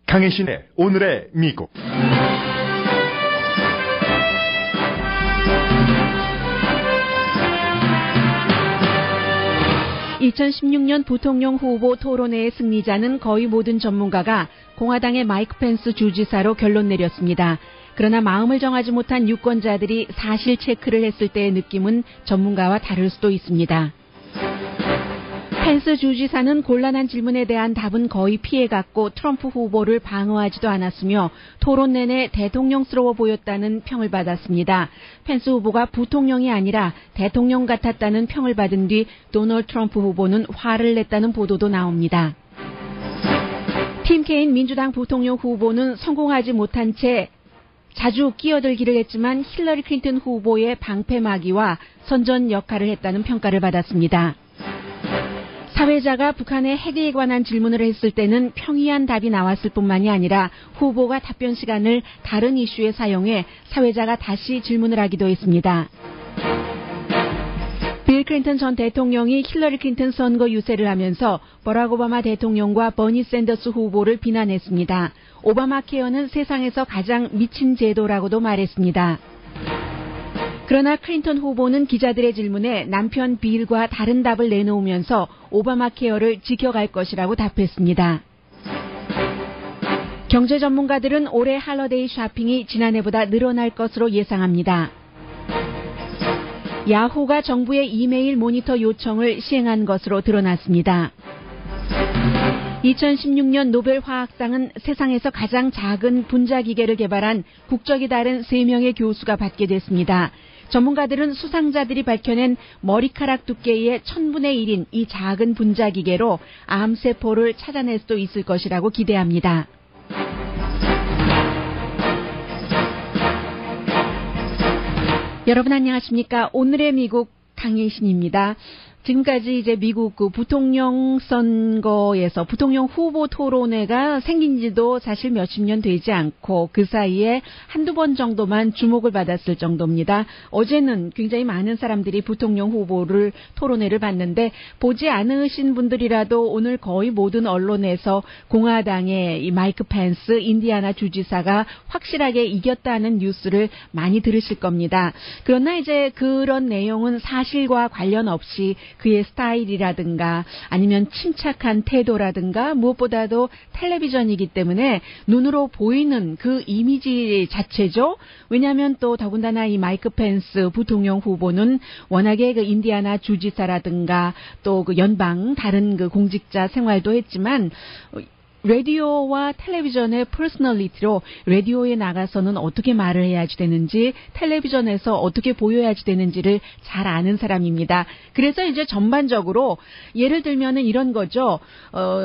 강혜신의 오늘의 미국. 2016년 부통령 후보 토론회의 승리자는 거의 모든 전문가가 공화당의 마이크 펜스 주지사로 결론 내렸습니다. 그러나 마음을 정하지 못한 유권자들이 사실 체크를 했을 때의 느낌은 전문가와 다를 수도 있습니다. 펜스 주지사는 곤란한 질문에 대한 답은 거의 피해갔고 트럼프 후보를 방어하지도 않았으며 토론 내내 대통령스러워 보였다는 평을 받았습니다. 펜스 후보가 부통령이 아니라 대통령 같았다는 평을 받은 뒤 도널드 트럼프 후보는 화를 냈다는 보도도 나옵니다. 팀 케인 민주당 부통령 후보는 성공하지 못한 채 자주 끼어들기를 했지만 힐러리 클린턴 후보의 방패막이와 선전 역할을 했다는 평가를 받았습니다. 사회자가 북한의 핵에 관한 질문을 했을 때는 평이한 답이 나왔을 뿐만이 아니라 후보가 답변 시간을 다른 이슈에 사용해 사회자가 다시 질문을 하기도 했습니다. 빌 클린턴 전 대통령이 힐러리 클린턴 선거 유세를 하면서 버락 오바마 대통령과 버니 샌더스 후보를 비난했습니다. 오바마 케어는 세상에서 가장 미친 제도라고도 말했습니다. 그러나 클린턴 후보는 기자들의 질문에 남편 빌과 다른 답을 내놓으면서 오바마 케어를 지켜갈 것이라고 답했습니다. 경제 전문가들은 올해 할러데이 쇼핑이 지난해보다 늘어날 것으로 예상합니다. 야후가 정부의 이메일 모니터 요청을 시행한 것으로 드러났습니다. 2016년 노벨 화학상은 세상에서 가장 작은 분자기계를 개발한 국적이 다른 3명의 교수가 받게 됐습니다. 전문가들은 수상자들이 밝혀낸 머리카락 두께의 1000분의 1인 이 작은 분자기계로 암세포를 찾아낼 수도 있을 것이라고 기대합니다. 여러분 안녕하십니까? 오늘의 미국 강혜신입니다. 지금까지 이제 미국 부통령 선거에서 부통령 후보 토론회가 생긴 지도 사실 몇십 년 되지 않고 그 사이에 한두 번 정도만 주목을 받았을 정도입니다. 어제는 굉장히 많은 사람들이 부통령 후보를 토론회를 봤는데 보지 않으신 분들이라도 오늘 거의 모든 언론에서 공화당의 이 마이크 펜스 인디애나 주지사가 확실하게 이겼다는 뉴스를 많이 들으실 겁니다. 그러나 이제 그런 내용은 사실과 관련 없이 그의 스타일이라든가 아니면 침착한 태도라든가 무엇보다도 텔레비전이기 때문에 눈으로 보이는 그 이미지 자체죠. 왜냐하면 또 더군다나 이 마이크 펜스 부통령 후보는 워낙에 그 인디애나 주지사라든가 또 그 연방 다른 그 공직자 생활도 했지만 라디오와 텔레비전의 퍼스널리티로 라디오에 나가서는 어떻게 말을 해야지 되는지 텔레비전에서 어떻게 보여야지 되는지를 잘 아는 사람입니다. 그래서 이제 전반적으로 예를 들면은 이런 거죠.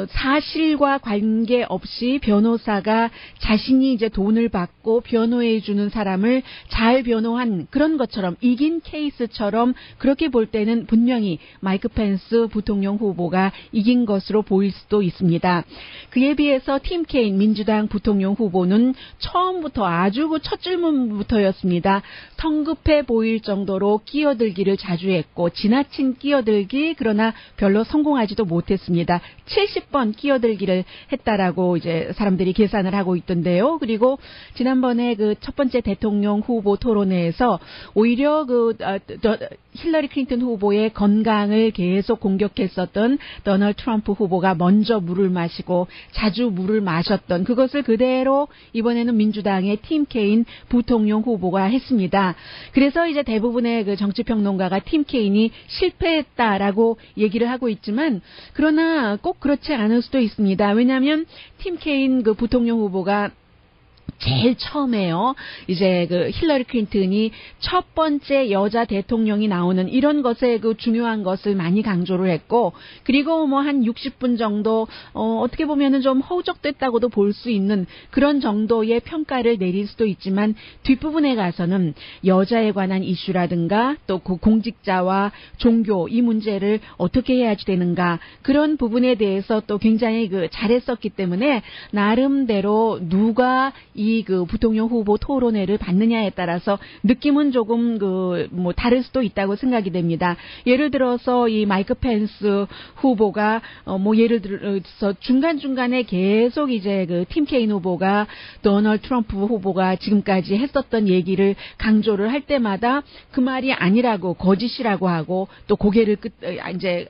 사실과 관계없이 변호사가 자신이 이제 돈을 받고 변호해 주는 사람을 잘 변호한 그런 것처럼 이긴 케이스처럼 그렇게 볼 때는 분명히 마이크 펜스 부통령 후보가 이긴 것으로 보일 수도 있습니다. 그에 비해서 팀 케인 민주당 부통령 후보는 처음부터 아주 그 첫 질문부터였습니다. 성급해 보일 정도로 끼어들기를 자주 했고 지나친 끼어들기 그러나 별로 성공하지도 못했습니다. 70번 끼어들기를 했다라고 이제 사람들이 계산을 하고 있던데요. 그리고 지난번에 그 첫 번째 대통령 후보 토론회에서 오히려 그 힐러리 클린턴 후보의 건강을 계속 공격했었던 도널드 트럼프 후보가 먼저 물을 마시고 자주 물을 마셨던 그것을 그대로 이번에는 민주당의 팀 케인 부통령 후보가 했습니다. 그래서 이제 대부분의 그 정치평론가가 팀 케인이 실패했다라고 얘기를 하고 있지만 그러나 꼭 그렇지 않을 수도 있습니다. 왜냐하면 팀 케인 그 부통령 후보가 제일 처음에요. 이제 그 힐러리 클린턴이 첫 번째 여자 대통령이 나오는 이런 것에 그 중요한 것을 많이 강조를 했고 그리고 뭐 한 60분 정도 어떻게 보면은 좀 허우적됐다고도 볼 수 있는 그런 정도의 평가를 내릴 수도 있지만 뒷부분에 가서는 여자에 관한 이슈라든가 또 그 공직자와 종교 이 문제를 어떻게 해야지 되는가 그런 부분에 대해서 또 굉장히 그 잘했었기 때문에 나름대로 누가 이 이 그 부통령 후보 토론회를 받느냐에 따라서 느낌은 조금 뭐 다를 수도 있다고 생각이 됩니다. 예를 들어서 이 마이크 펜스 후보가 뭐 예를 들어서 중간중간에 계속 이제 그 팀 케인 후보가 도널드 트럼프 후보가 지금까지 했었던 얘기를 강조를 할 때마다 그 말이 아니라고 거짓이라고 하고 또 고개를 이제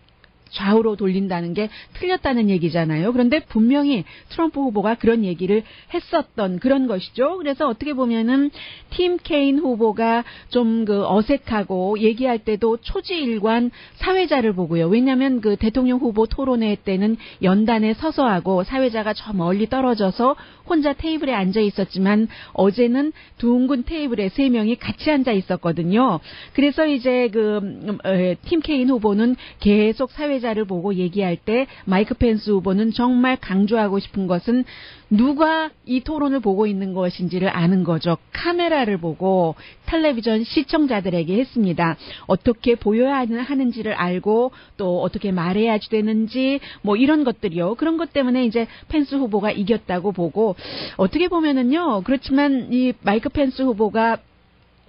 좌우로 돌린다는 게 틀렸다는 얘기잖아요. 그런데 분명히 트럼프 후보가 그런 얘기를 했었던 그런 것이죠. 그래서 어떻게 보면은 팀 케인 후보가 좀 그 어색하고 얘기할 때도 초지일관 사회자를 보고요. 왜냐하면 그 대통령 후보 토론회 때는 연단에 서서 하고 사회자가 저 멀리 떨어져서 혼자 테이블에 앉아 있었지만 어제는 둥근 테이블에 3명이 같이 앉아 있었거든요. 그래서 이제 팀 케인 후보는 계속 사회자를 보고 얘기할 때 마이크 펜스 후보는 정말 강조하고 싶은 것은 누가 이 토론을 보고 있는 것인지를 아는 거죠. 카메라를 보고 텔레비전 시청자들에게 했습니다. 어떻게 보여야 하는지를 알고 또 어떻게 말해야 되는지 뭐 이런 것들이요. 그런 것 때문에 이제 펜스 후보가 이겼다고 보고 어떻게 보면은요. 그렇지만 이 마이크 펜스 후보가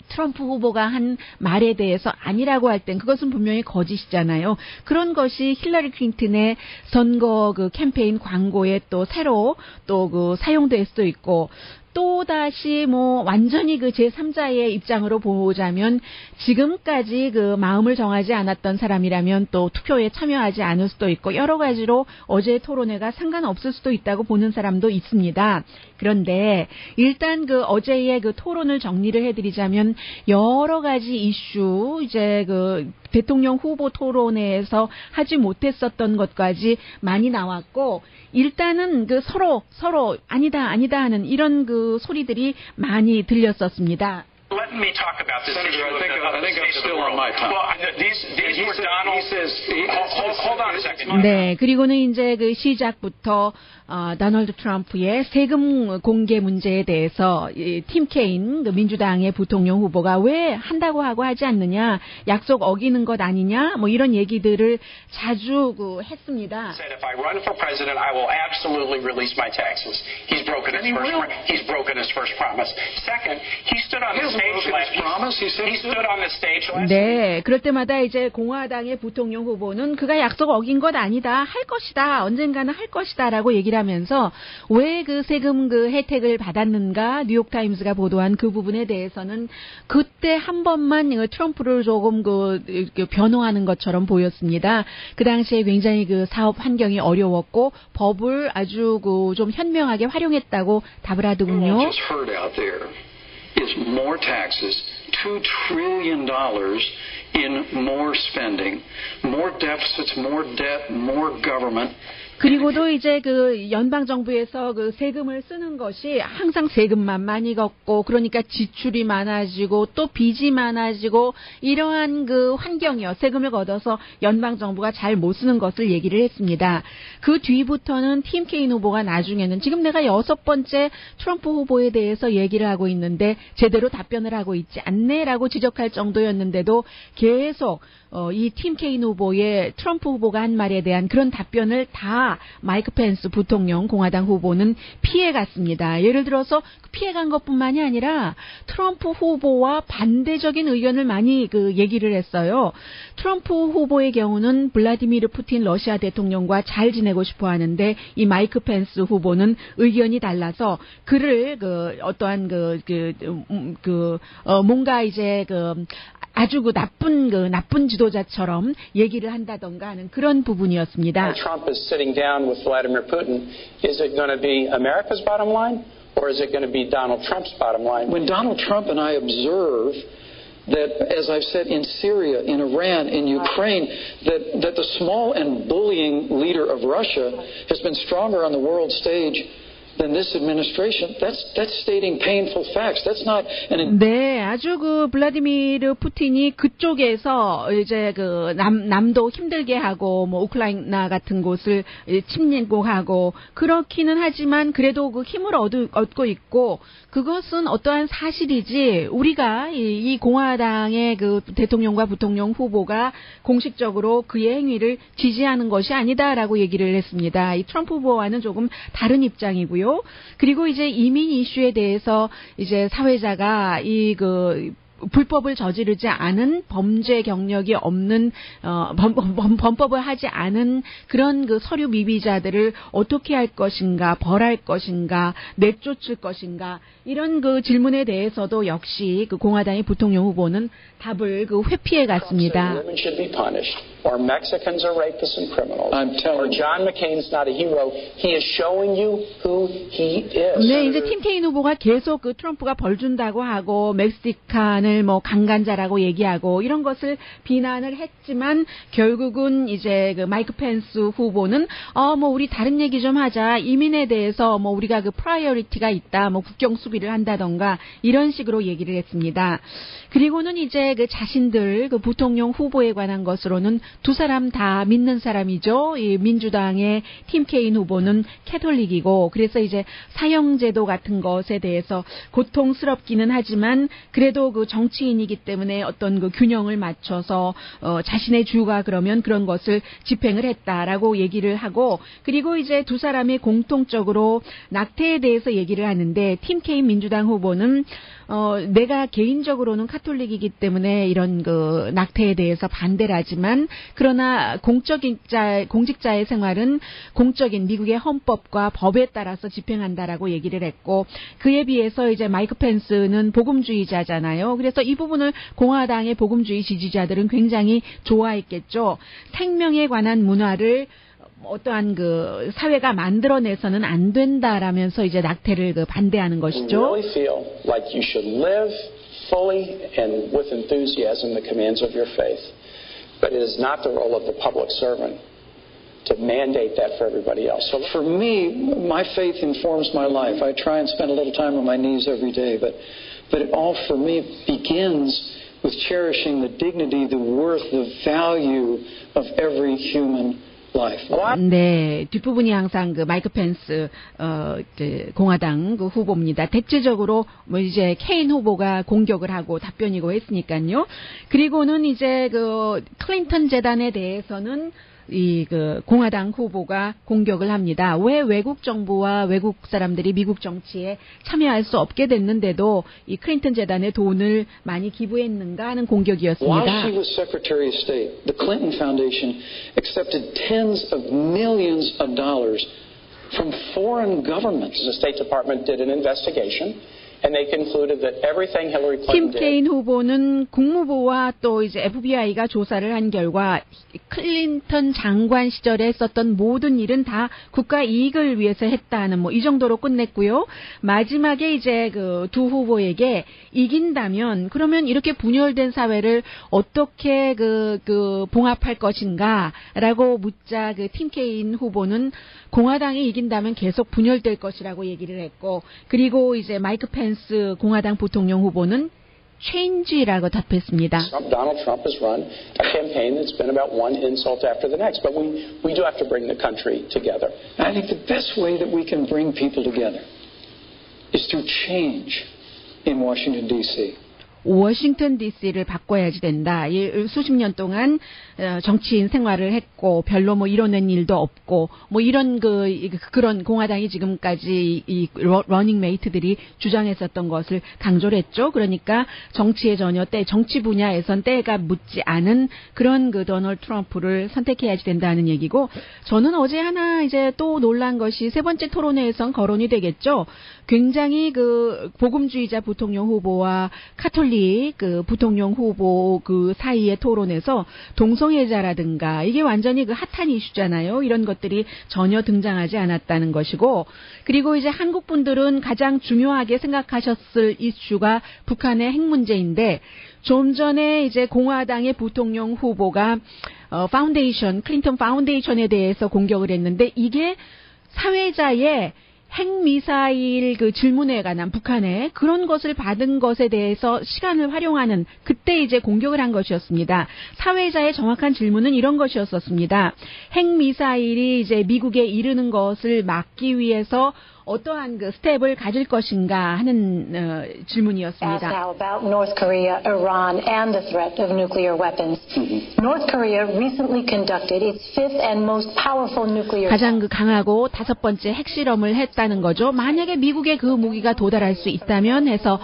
트럼프 후보가 한 말에 대해서 아니라고 할 땐 그것은 분명히 거짓이잖아요. 그런 것이 힐러리 클린턴의 선거 그 캠페인 광고에 또 새로 또 그 사용될 수도 있고 또다시 뭐 완전히 그 제3자의 입장으로 보자면 지금까지 그 마음을 정하지 않았던 사람이라면 또 투표에 참여하지 않을 수도 있고 여러 가지로 어제의 토론회가 상관없을 수도 있다고 보는 사람도 있습니다. 그런데 일단 그 어제의 그 토론을 정리를 해드리자면 여러 가지 이슈 이제 그 대통령 후보 토론회에서 하지 못했었던 것까지 많이 나왔고 일단은 그 서로 아니다 하는 이런 그 소리들이 많이 들렸었습니다. Let me talk about this issue. Senator, I think I'm still on my time. Well, these were Donald. Hold on a second. 네, 그리고는 이제 그 시작부터 도널드 트럼프의 세금 공개 문제에 대해서 팀 케인 그 민주당의 부통령 후보가 왜 한다고 하고 하지 않느냐, 약속 어기는 것 아니냐, 뭐 이런 얘기들을 자주 했습니다. Said if I run for president, I will absolutely release my taxes. He's broken his first promise. Second, he stood on the stage last. 네, 그럴 때마다 이제 공화당의 부통령 후보는 그가 약속 어긴 것 아니다, 할 것이다, 언젠가는 할 것이다라고 얘기를 하면서 왜 그 세금 그 혜택을 받았는가 뉴욕타임스가 보도한 그 부분에 대해서는 그때 한 번만 트럼프를 조금 변호하는 것처럼 보였습니다. 그 당시에 굉장히 그 사업 환경이 어려웠고 법을 아주 좀 현명하게 활용했다고 답을 하더군요. Is more taxes, $2 trillion in more spending, more deficits, more debt, more government. 그리고도 이제 그 연방 정부에서 그 세금을 쓰는 것이 항상 세금만 많이 걷고 그러니까 지출이 많아지고 또 빚이 많아지고 이러한 그 환경이요. 세금을 걷어서 연방 정부가 잘 못 쓰는 것을 얘기를 했습니다. 그 뒤부터는 팀 케인 후보가 나중에는 지금 내가 6번째 트럼프 후보에 대해서 얘기를 하고 있는데 제대로 답변을 하고 있지 않네라고 지적할 정도였는데도 계속 이 팀 케인 후보의 트럼프 후보가 한 말에 대한 그런 답변을 다 마이크 펜스 부통령 공화당 후보는 피해갔습니다. 예를 들어서 피해간 것뿐만이 아니라 트럼프 후보와 반대적인 의견을 많이 얘기를 했어요. 트럼프 후보의 경우는 블라디미르 푸틴 러시아 대통령과 잘 지내고 싶어 하는데 이 마이크 펜스 후보는 의견이 달라서 그를 어떠한 뭔가 이제 아주 나쁜 지도자처럼 얘기를 한다던가 하는 그런 부분이었습니다. Trump is sitting down with Vladimir Putin. Is it going to be America's bottom line or is it going to be Donald Trump's bottom line? When Donald Trump and I observe that, as I've said, in Syria, in Iran, in Ukraine, that the small and bullying leader of Russia has been stronger on the world stage than this administration, that's stating painful facts. That's not an. 네, 아주 블라디미르 푸틴이 그쪽에서 이제 남도 힘들게 하고 뭐 우크라이나 같은 곳을 침략하고 그렇기는 하지만 그래도 힘을 얻고 있고 그것은 어떠한 사실이지 우리가 이 공화당의 대통령과 부통령 후보가 공식적으로 그의 행위를 지지하는 것이 아니다라고 얘기를 했습니다. 이 트럼프 후보와는 조금 다른 입장이고요. 했고요. 그리고 이제 이민 이슈에 대해서 이제 사회자가 불법을 저지르지 않은 범죄 경력이 없는 범법을 하지 않은 그런 그 서류 미비자들을 어떻게 할 것인가, 벌할 것인가, 내쫓을 것인가 이런 그 질문에 대해서도 역시 그 공화당의 부통령 후보는 답을 회피해 갔습니다. Women should be punished, or Mexicans are rapists and criminals, or John McCain's not a hero. He is showing you who he is. 네, 이제 팀 케인 후보가 계속 그 트럼프가 벌 준다고 하고 멕시칸을 강간자라고 얘기하고 이런 것을 비난을 했지만 결국은 이제 그 마이크 펜스 후보는 우리 다른 얘기 좀 하자. 이민에 대해서 우리가 그 프라이어리티가 있다. 국경 수비를 한다던가 이런 식으로 얘기를 했습니다. 그리고는 이제 그 자신들 그 부통령 후보에 관한 것으로는 두 사람 다 믿는 사람이죠. 이 민주당의 팀 케인 후보는 캐톨릭이고 그래서 이제 사형제도 같은 것에 대해서 고통스럽기는 하지만 그래도 그 정치인이기 때문에 어떤 그 균형을 맞춰서 자신의 주가 그러면 그런 것을 집행을 했다라고 얘기를 하고 그리고 이제 두 사람이 공통적으로 낙태에 대해서 얘기를 하는데 팀 케인 민주당 후보는 내가 개인적으로는 카톨릭이기 때문에 이런 그 낙태에 대해서 반대를 하지만 그러나 공직자의 생활은 공적인 미국의 헌법과 법에 따라서 집행한다라고 얘기를 했고 그에 비해서 이제 마이크 펜스는 복음주의자잖아요. 그래서 이 부분을 공화당의 복음주의 지지자들은 굉장히 좋아했겠죠. 생명에 관한 문화를 어떠한 그 사회가 만들어내서는 안 된다라면서 이제 낙태를 반대하는 것이죠. You really feel like you should live fully and with enthusiasm the commands of your faith, but it is not the role of the public servant to mandate that for everybody else. So for me, my faith informs my life. I try and spend a little time on my knees every day, but it all for me begins with cherishing the dignity, the worth, the value of every human life. 네, 뒷부분이 항상 그 마이크 펜스 그 공화당 그 후보입니다. 대체적으로 이제 케인 후보가 공격을 하고 답변이고 했으니까요. 그리고는 이제 그 클린턴 재단에 대해서는 이 그 공화당 후보가 공격을 합니다. 왜 외국 정부와 외국 사람들이 미국 정치에 참여할 수 없게 됐는데도 이 클린턴 재단에 돈을 많이 기부했는가 하는 공격이었습니다. While she was Secretary of State, the Clinton Foundation accepted tens of millions of dollars from foreign governments. The State Department did an investigation. And they concluded that everything Hillary Clinton 팀 케인 후보는 국무부와 또 이제 FBI가 조사를 한 결과 클린턴 장관 시절에 했었던 모든 일은 다 국가 이익을 위해서 했다는 이 정도로 끝냈고요. 마지막에 이제 그 두 후보에게 이긴다면 그러면 이렇게 분열된 사회를 어떻게 봉합할 것인가라고 묻자 그 팀 케인 후보는 공화당이 이긴다면 계속 분열될 것이라고 얘기를 했고 그리고 이제 마이크 펜스 공화당 부통령 후보는 change라고 답했습니다. Donald Trump has run a campaign that's been about one insult after the next, but we do have to bring the country together. I think the best way that we can bring people together is through change in Washington, D.C. 워싱턴 DC를 바꿔야지 된다. 수십 년 동안 정치인 생활을 했고 별로 이뤄낸 일도 없고 이런 그런 공화당이 지금까지 이 러닝메이트들이 주장했었던 것을 강조를 했죠. 그러니까 정치에 전혀 정치 분야에선 때가 묻지 않은 그런 그 도널드 트럼프를 선택해야지 된다는 얘기고 저는 어제 하나 이제 또 놀란 것이 세 번째 토론회에선 거론이 되겠죠. 굉장히 그 복음주의자 부통령 후보와 카톨릭 그 부통령 후보 그 사이의 토론에서 동성애자라든가 이게 완전히 그 핫한 이슈잖아요. 이런 것들이 전혀 등장하지 않았다는 것이고 그리고 이제 한국 분들은 가장 중요하게 생각하셨을 이슈가 북한의 핵 문제인데 좀 전에 이제 공화당의 부통령 후보가 파운데이션 클린턴 파운데이션에 대해서 공격을 했는데 이게 사회자의 핵미사일 그 질문에 관한 북한의 그런 것을 받은 것에 대해서 시간을 활용하는 그때 이제 공격을 한 것이었습니다. 사회자의 정확한 질문은 이런 것이었었습니다. 핵미사일이 이제 미국에 이르는 것을 막기 위해서 어떠한 그 스텝을 가질 것인가 하는 질문이었습니다. Now about North Korea, Iran, and the threat of nuclear weapons. North Korea recently conducted its fifth and most powerful nuclear. 가장 그 강하고 다섯 번째 핵실험을 했다는 있다는 거죠. 만약에 미국의 그 무기가 도달할 수 있다면 해서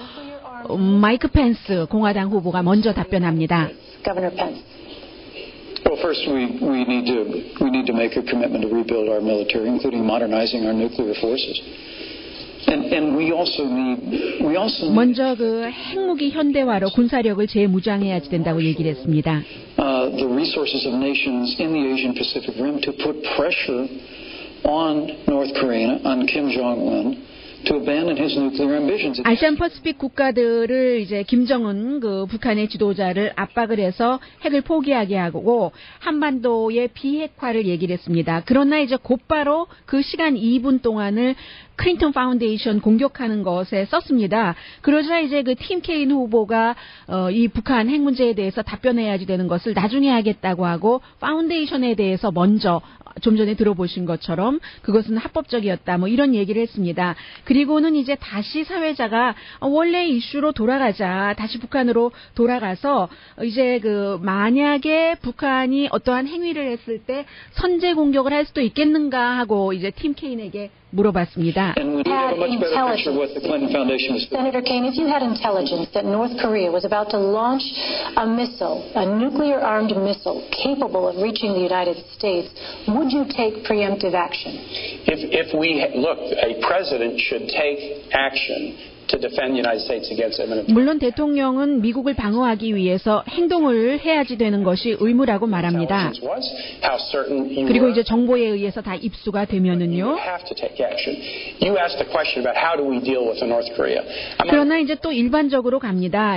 마이크 펜스 공화당 후보가 먼저 답변합니다. Governor Pence. Well, first we need to make a commitment to rebuild our military, including modernizing our nuclear forces. And we also need 먼저 그 핵무기 현대화로 군사력을 재무장해야지 된다고 얘기를 했습니다. the resources of nations in the Asian Pacific Rim to put pressure on North Korea, on Kim Jong-un, to abandon his nuclear ambitions. 아시안 퍼시픽 국가들을 이제 김정은 그 북한의 지도자를 압박을 해서 핵을 포기하게 하고 한반도의 비핵화를 얘기를 했습니다. 그러나 이제 곧바로 그 시간 2분 동안을 클린턴 파운데이션 공격하는 것에 썼습니다. 그러자 이제 그 팀 케인 후보가 이 북한 핵 문제에 대해서 답변해야지 되는 것을 나중에 하겠다고 하고 파운데이션에 대해서 먼저 좀 전에 들어보신 것처럼 그것은 합법적이었다 뭐 이런 얘기를 했습니다. 그리고는 이제 다시 사회자가 원래 이슈로 돌아가자. 다시 북한으로 돌아가서 이제 그 만약에 북한이 어떠한 행위를 했을 때 선제 공격을 할 수도 있겠는가 하고 이제 팀 케인에게 물어봤습니다. Senator Kaine, if you had intelligence that North Korea was about to launch a missile, a nuclear-armed missile capable of reaching the United States, would you take preemptive action? If we look, a president should take action to defend the United States against imminent. 물론 대통령은 미국을 방어하기 위해서 행동을 해야지 되는 것이 의무라고 말합니다. 그리고 이제 정보에 의해서 다 입수가 되면은요. 그러나 이제 또 일반적으로 갑니다.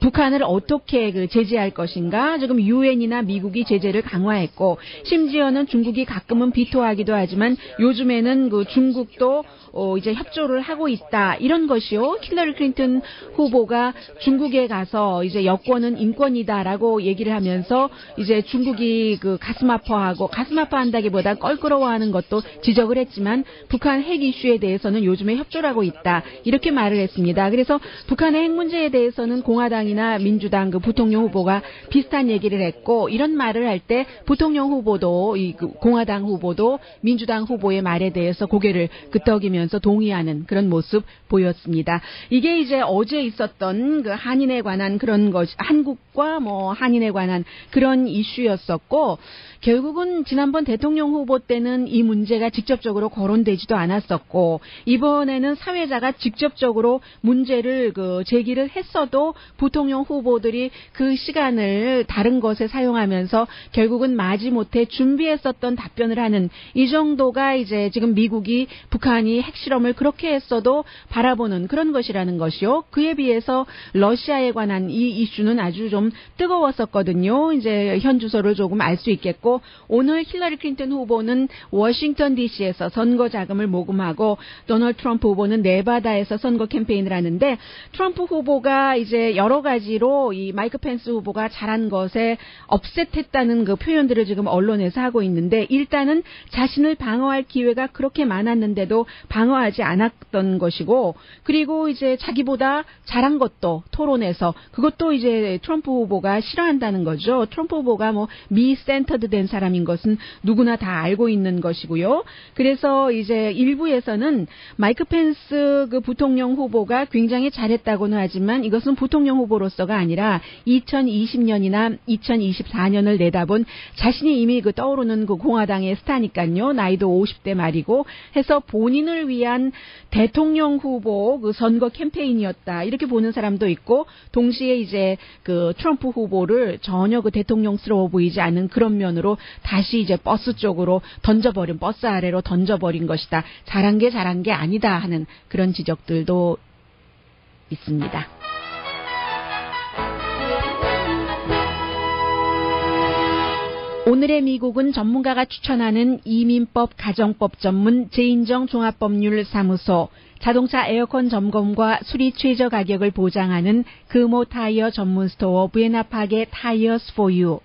북한을 어떻게 그 제재할 것인가? 지금 유엔이나 미국이 제재를 강화했고 심지어는 중국이 가끔은 비토하기도 하지만 요즘에는 그 중국도 이제 협조를 하고 있다. 이런 것이요. 힐러리 클린턴 후보가 중국에 가서 이제 여권은 인권이다라고 얘기를 하면서 이제 중국이 그 가슴 아파한다기보다 껄끄러워하는 것도 지적을 했지만 북한 핵 이슈에 대해서는 요즘에 협조를 하고 있다. 이렇게 말을 했습니다. 그래서 북한의 핵 문제에 대해서는 공화당이나 민주당 그 부통령 후보가 비슷한 얘기를 했고 이런 말을 할 때 부통령 후보도 이 공화당 후보도 민주당 후보의 말에 대해서 고개를 끄덕이면서 동의하는 그런 모습 보였습니다. 이게 이제 어제 있었던 그 한인에 관한 그런 것, 한국과 뭐 한인에 관한 그런 이슈였었고 결국은 지난번 대통령 후보 때는 이 문제가 직접적으로 거론되지도 않았었고 이번에는 사회자가 직접적으로 문제를 그 제기를 했어도 부통령 후보들이 그 시간을 다른 것에 사용하면서 결국은 마지못해 준비했었던 답변을 하는 이 정도가 이제 지금 미국이 북한이 핵실험을 그렇게 했어도 바라보는 그런 것이라는 것이요. 그에 비해서 러시아에 관한 이 이슈는 아주 좀 뜨거웠었거든요. 이제 현 주소를 조금 알 수 있겠고 오늘 힐러리 클린턴 후보는 워싱턴 DC에서 선거 자금을 모금하고 도널드 트럼프 후보는 네바다에서 선거 캠페인을 하는데 트럼프 후보가 이제 여러 가지로 이 마이크 펜스 후보가 잘한 것에 업셋했다는 그 표현들을 지금 언론에서 하고 있는데 일단은 자신을 방어할 기회가 그렇게 많았는데도 방어하지 않았던 것이고 그리고 이제 자기보다 잘한 것도 토론에서 그것도 이제 트럼프 후보가 싫어한다는 거죠. 트럼프 후보가 뭐 미 센터드 된 사람인 것은 누구나 다 알고 있는 것이고요. 그래서 이제 일부에서는 마이크 펜스 그 부통령 후보가 굉장히 잘했다고는 하지만 이것은 부통령 후보로서가 아니라 2020년이나 2024년을 내다본 자신이 이미 그 떠오르는 그 공화당의 스타니까요. 나이도 50대 말이고 해서 본인을 위한 대통령 후보 그 선거 캠페인이었다. 이렇게 보는 사람도 있고 동시에 이제 그 트럼프 후보를 전혀 그 대통령스러워 보이지 않은 그런 면으로 다시 이제 버스 쪽으로 버스 아래로 던져버린 것이다. 잘한 게 아니다 하는 그런 지적들도 있습니다. 오늘의 미국은 전문가가 추천하는 이민법 가정법 전문 제인정 종합법률사무소, 자동차 에어컨 점검과 수리 최저 가격을 보장하는 금호 타이어 전문 스토어 부에나파게 타이어스 포유,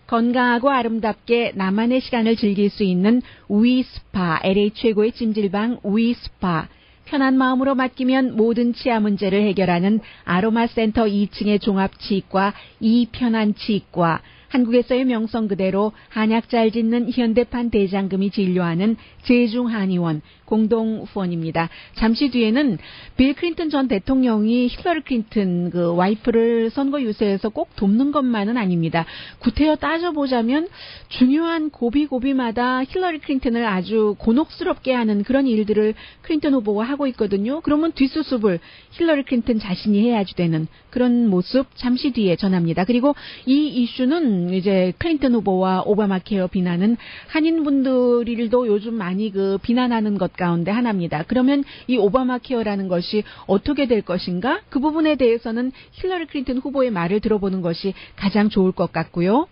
건강하고 아름답게 나만의 시간을 즐길 수 있는 위스파, LA 최고의 찜질방 위스파, 편한 마음으로 맡기면 모든 치아 문제를 해결하는 아로마 센터 2층의 종합치과 이편한 치과, 한국에서의 명성 그대로 한약 잘 짓는 현대판 대장금이 진료하는 제중한의원 공동 후원입니다. 잠시 뒤에는 빌 클린턴 전 대통령이 힐러리 클린턴 그 와이프를 선거 유세에서 꼭 돕는 것만은 아닙니다. 구태여 따져보자면 중요한 고비고비마다 힐러리 클린턴을 아주 곤혹스럽게 하는 그런 일들을 클린턴 후보가 하고 있거든요. 그러면 뒷수습을 힐러리 클린턴 자신이 해야지 되는 그런 모습 잠시 뒤에 전합니다. 그리고 이 이슈는 이제 클린턴 후보와 오바마 케어 비난은 한인분들도 요즘 많이 그 비난하는 것 가운데 하나입니다. 그러면 이 오바마 케어라는 것이 어떻게 될 것인가? 그 부분에 대해서는 힐러리 클린턴 후보의 말을 들어보는 것이 가장 좋을 것 같고요.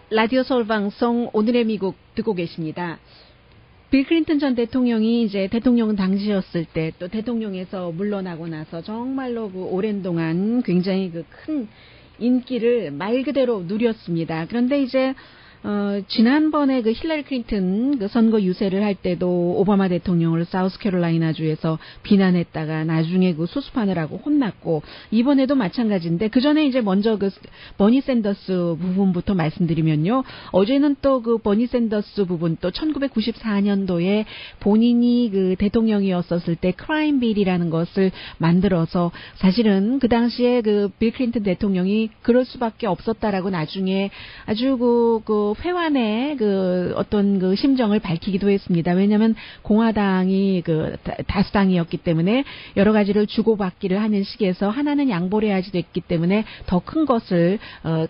라디오 서울 방송 오늘의 미국 듣고 계십니다. 빌 클린턴 전 대통령이 이제 대통령 당시였을 때 또 대통령에서 물러나고 나서 정말로 그 오랜 동안 굉장히 그 큰 인기를 말 그대로 누렸습니다. 그런데 이제 지난번에 그 힐러리 클린턴 그 선거 유세를 할 때도 오바마 대통령을 사우스캐롤라이나주에서 비난했다가 나중에 그 수습하느라고 혼났고 이번에도 마찬가지인데 그 전에 이제 먼저 그 버니 샌더스 부분부터 말씀드리면요. 어제는 또 그 버니 샌더스 부분 또 1994년도에 본인이 그 대통령이었었을 때 크라임 빌이라는 것을 만들어서 사실은 그 당시에 그 빌 클린턴 대통령이 그럴 수밖에 없었다라고 나중에 아주 그 회환의 그 어떤 그 심정을 밝히기도 했습니다. 왜냐하면 공화당이 그 다수당이었기 때문에 여러 가지를 주고받기를 하는 시기에서 하나는 양보를 해야지 됐기 때문에 더 큰 것을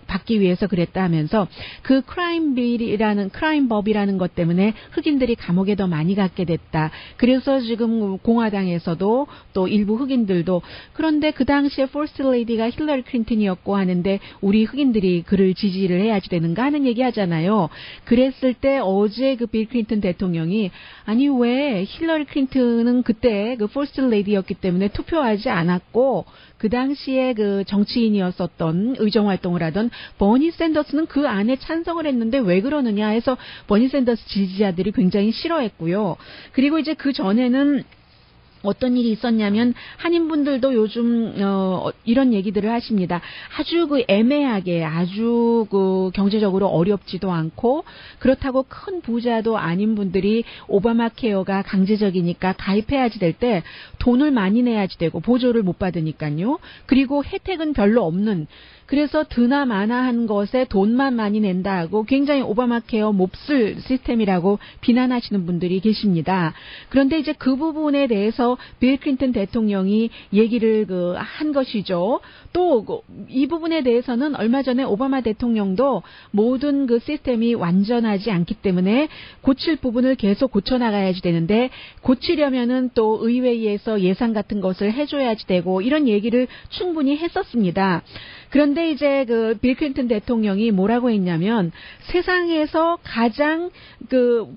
받기 위해서 그랬다 하면서 그 크라임 법이라는 것 때문에 흑인들이 감옥에 더 많이 갔게 됐다. 그래서 지금 공화당에서도 또 일부 흑인들도 그런데 그 당시에 퍼스트 레이디가 힐러리 클린턴이었고 하는데 우리 흑인들이 그를 지지를 해야지 되는가 하는 얘기 하잖아요. 그랬을 때 어제 그 빌 클린턴 대통령이 아니 왜 힐러리 클린턴은 그때 그 퍼스트 레이디였기 때문에 투표하지 않았고 그 당시에 그 정치인이었었던 의정활동을 하던 버니 샌더스는 그 안에 찬성을 했는데 왜 그러느냐 해서 버니 샌더스 지지자들이 굉장히 싫어했고요. 그리고 이제 그 전에는 어떤 일이 있었냐면 한인분들도 요즘 이런 얘기들을 하십니다. 아주 그 애매하게 아주 그 경제적으로 어렵지도 않고 그렇다고 큰 부자도 아닌 분들이 오바마 케어가 강제적이니까 가입해야지 될 때 돈을 많이 내야지 되고 보조를 못 받으니까요. 그리고 혜택은 별로 없는 그래서 드나 마나한 것에 돈만 많이 낸다 하고 굉장히 오바마 케어 몹쓸 시스템이라고 비난하시는 분들이 계십니다. 그런데 이제 그 부분에 대해서 빌 클린턴 대통령이 얘기를 한 것이죠. 또 이 부분에 대해서는 얼마 전에 오바마 대통령도 모든 그 시스템이 완전하지 않기 때문에 고칠 부분을 계속 고쳐나가야지 되는데 고치려면은 또 의회에서 예산 같은 것을 해줘야지 되고 이런 얘기를 충분히 했었습니다. 그런데 이제 그 빌 클린턴 대통령이 뭐라고 했냐면 세상에서 가장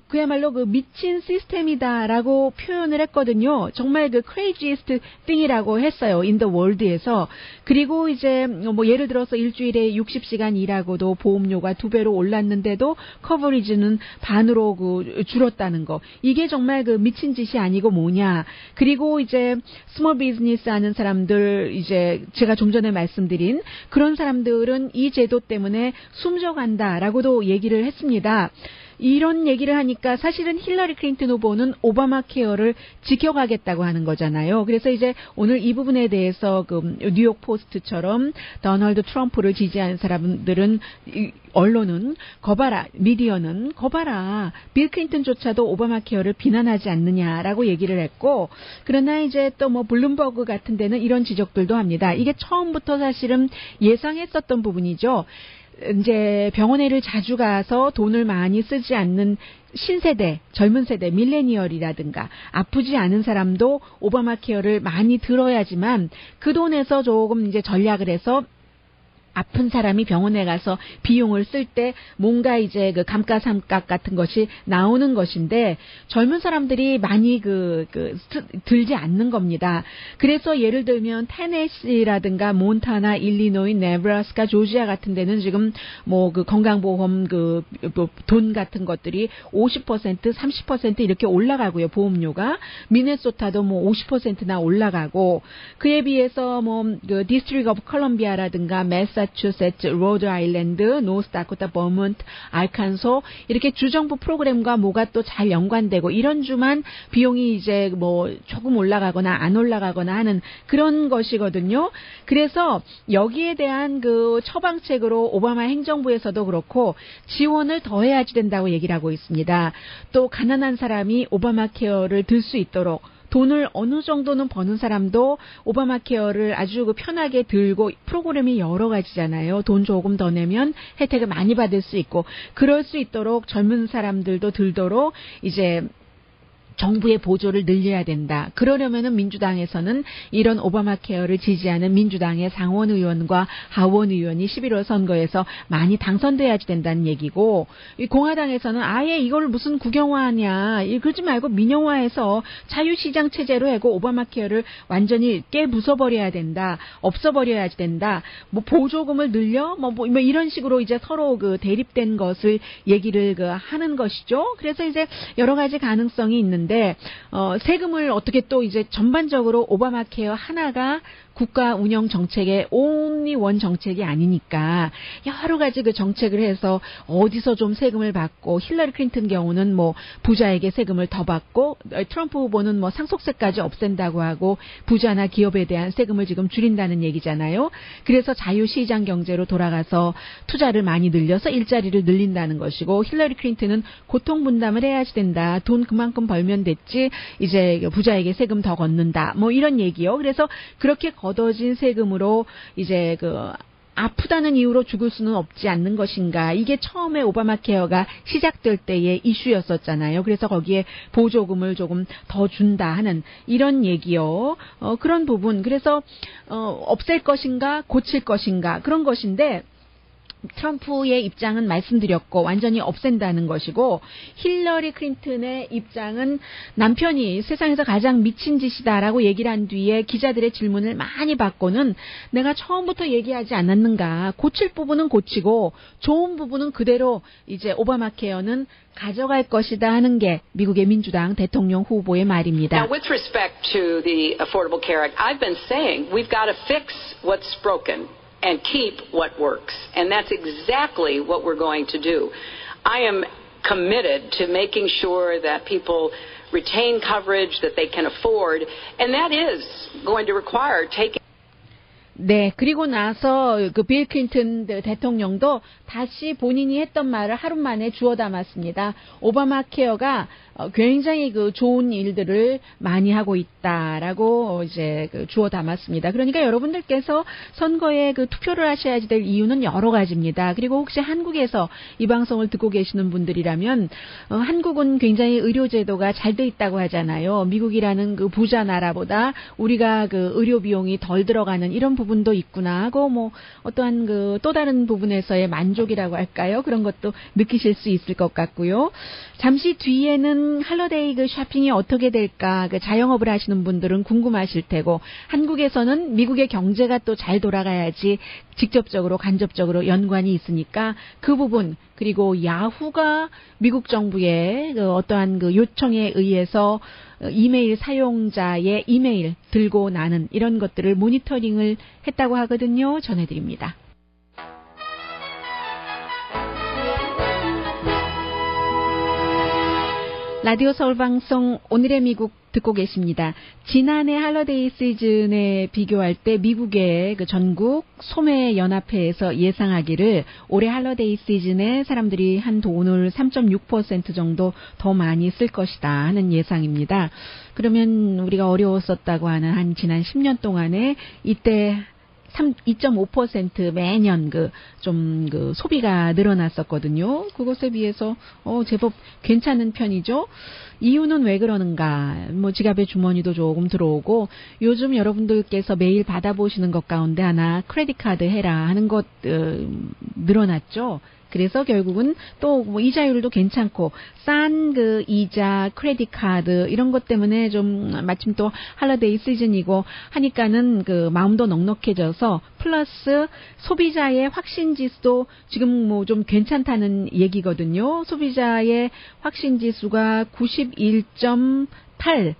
그야말로 그 미친 시스템이다라고 표현을 했거든요. 정말 그 craziest thing이라고 했어요. in the world에서. 그리고 이제 뭐 예를 들어서 일주일에 60시간 일하고도 보험료가 2배로 올랐는데도 커버리지는 반으로 줄었다는 거. 이게 정말 그 미친 짓이 아니고 뭐냐. 그리고 이제 스몰 비즈니스 하는 사람들 이제 제가 좀 전에 말씀드린 그런 사람들은 이 제도 때문에 숨져간다라고도 얘기를 했습니다. 이런 얘기를 하니까 사실은 힐러리 클린턴 후보는 오바마 케어를 지켜가겠다고 하는 거잖아요. 그래서 이제 오늘 이 부분에 대해서 그 뉴욕 포스트처럼 도널드 트럼프를 지지하는 사람들은 언론은 거봐라, 미디어는 거봐라, 빌 클린턴조차도 오바마 케어를 비난하지 않느냐라고 얘기를 했고 그러나 이제 또 뭐 블룸버그 같은 데는 이런 지적들도 합니다. 이게 처음부터 사실은 예상했었던 부분이죠. 이제 병원에를 자주 가서 돈을 많이 쓰지 않는 신세대, 젊은 세대, 밀레니얼이라든가 아프지 않은 사람도 오바마 케어를 많이 들어야지만 그 돈에서 조금 이제 전략을 해서 아픈 사람이 병원에 가서 비용을 쓸 때 뭔가 이제 그 감가상각 같은 것이 나오는 것인데 젊은 사람들이 많이 들지 않는 겁니다. 그래서 예를 들면 테네시라든가 몬타나, 일리노이, 네브라스카, 조지아 같은 데는 지금 뭐 그 건강보험 돈 같은 것들이 50%, 30% 이렇게 올라가고요. 보험료가. 미네소타도 뭐 50%나 올라가고 그에 비해서 뭐 그 디스트릭 오브 컬럼비아라든가 매사추세츠, 로드 아일랜드, 노스다코타, 버몬트, 알칸소 이렇게 주정부 프로그램과 뭐가 또 잘 연관되고 이런 주만 비용이 이제 뭐 조금 올라가거나 안 올라가거나 하는 그런 것이거든요. 그래서 여기에 대한 그 처방책으로 오바마 행정부에서도 그렇고 지원을 더 해야지 된다고 얘기를 하고 있습니다. 또 가난한 사람이 오바마 케어를 들 수 있도록 돈을 어느 정도는 버는 사람도 오바마 케어를 아주 편하게 들고 프로그램이 여러 가지잖아요. 돈 조금 더 내면 혜택을 많이 받을 수 있고 그럴 수 있도록 젊은 사람들도 들도록 이제 정부의 보조를 늘려야 된다. 그러려면은 민주당에서는 이런 오바마 케어를 지지하는 민주당의 상원 의원과 하원 의원이 11월 선거에서 많이 당선돼야지 된다는 얘기고 이 공화당에서는 아예 이걸 무슨 국영화하냐. 그러지 말고 민영화해서 자유시장 체제로 하고 오바마 케어를 완전히 깨부숴버려야 된다. 없어버려야지 된다. 뭐 보조금을 늘려 뭐 이런 식으로 이제 서로 그 대립된 것을 얘기를 하는 것이죠. 그래서 이제 여러 가지 가능성이 있는데 세금을 어떻게 또 이제 전반적으로 오바마 케어 하나가 국가 운영 정책의 only one 정책이 아니니까 여러 가지 그 정책을 해서 어디서 좀 세금을 받고 힐러리 클린턴 경우는 뭐 부자에게 세금을 더 받고 트럼프 후보는 뭐 상속세까지 없앤다고 하고 부자나 기업에 대한 세금을 지금 줄인다는 얘기잖아요. 그래서 자유시장 경제로 돌아가서 투자를 많이 늘려서 일자리를 늘린다는 것이고 힐러리 클린턴은 고통 분담을 해야지 된다. 돈 그만큼 벌면 됐지 이제 부자에게 세금 더 걷는다. 뭐 이런 얘기요. 그래서 그렇게 걷어진 세금으로 이제 아프다는 이유로 죽을 수는 없지 않는 것인가. 이게 처음에 오바마 케어가 시작될 때의 이슈였었잖아요. 그래서 거기에 보조금을 조금 더 준다 하는 이런 얘기요. 그런 부분. 그래서 없앨 것인가 고칠 것인가 그런 것인데 트럼프의 입장은 말씀드렸고 완전히 없앤다는 것이고 힐러리 클린턴의 입장은 남편이 세상에서 가장 미친 짓이다라고 얘기를 한 뒤에 기자들의 질문을 많이 받고는 내가 처음부터 얘기하지 않았는가. 고칠 부분은 고치고 좋은 부분은 그대로 이제 오바마 케어는 가져갈 것이다 하는 게 미국의 민주당 대통령 후보의 말입니다. Now, with respect to the Affordable Care Act, I've been saying we've got to fix what's broken. And keep what works. And that's exactly what we're going to do. I am committed to making sure that people retain coverage that they can afford, and that is going to require taking. 네, 그리고 나서 그 빌 클린턴 대통령도 다시 본인이 했던 말을 하루 만에 주워 담았습니다. 오바마 케어가 굉장히 그 좋은 일들을 많이 하고 있다라고 이제 주워 담았습니다. 그러니까 여러분들께서 선거에 그 투표를 하셔야지 될 이유는 여러 가지입니다. 그리고 혹시 한국에서 이 방송을 듣고 계시는 분들이라면 한국은 굉장히 의료제도가 잘 돼 있다고 하잖아요. 미국이라는 그 부자 나라보다 우리가 그 의료 비용이 덜 들어가는 이런 부분도 있구나 하고 뭐 어떠한 그 또 다른 부분에서의 만족이라고 할까요? 그런 것도 느끼실 수 있을 것 같고요. 잠시 뒤에는 할러데이 그 쇼핑이 어떻게 될까 그 자영업을 하시는 분들은 궁금하실 테고 한국에서는 미국의 경제가 또 잘 돌아가야지 직접적으로 간접적으로 연관이 있으니까 그 부분 그리고 야후가 미국 정부의 그 어떠한 그 요청에 의해서 이메일 사용자의 이메일 들고 나는 이런 것들을 모니터링을 했다고 하거든요. 전해드립니다. 라디오 서울방송 오늘의 미국 듣고 계십니다. 지난해 할러데이 시즌에 비교할 때 미국의 그 전국 소매연합회에서 예상하기를 올해 할러데이 시즌에 사람들이 한 돈을 3.6% 정도 더 많이 쓸 것이다 하는 예상입니다. 그러면 우리가 어려웠었다고 하는 한 지난 10년 동안에 이때 2.5% 매년 좀 소비가 늘어났었거든요. 그것에 비해서 제법 괜찮은 편이죠. 이유는 왜 그러는가? 뭐 지갑에 주머니도 조금 들어오고 요즘 여러분들께서 매일 받아보시는 것 가운데 하나 크레딧 카드 해라 하는 것 늘어났죠. 그래서 결국은 또 뭐 이자율도 괜찮고 싼 이자, 크레딧 카드 이런 것 때문에 좀 마침 또 할러데이 시즌이고 하니까는 마음도 넉넉해져서 플러스 소비자의 확신 지수도 지금 뭐 좀 괜찮다는 얘기거든요. 소비자의 확신 지수가 91.8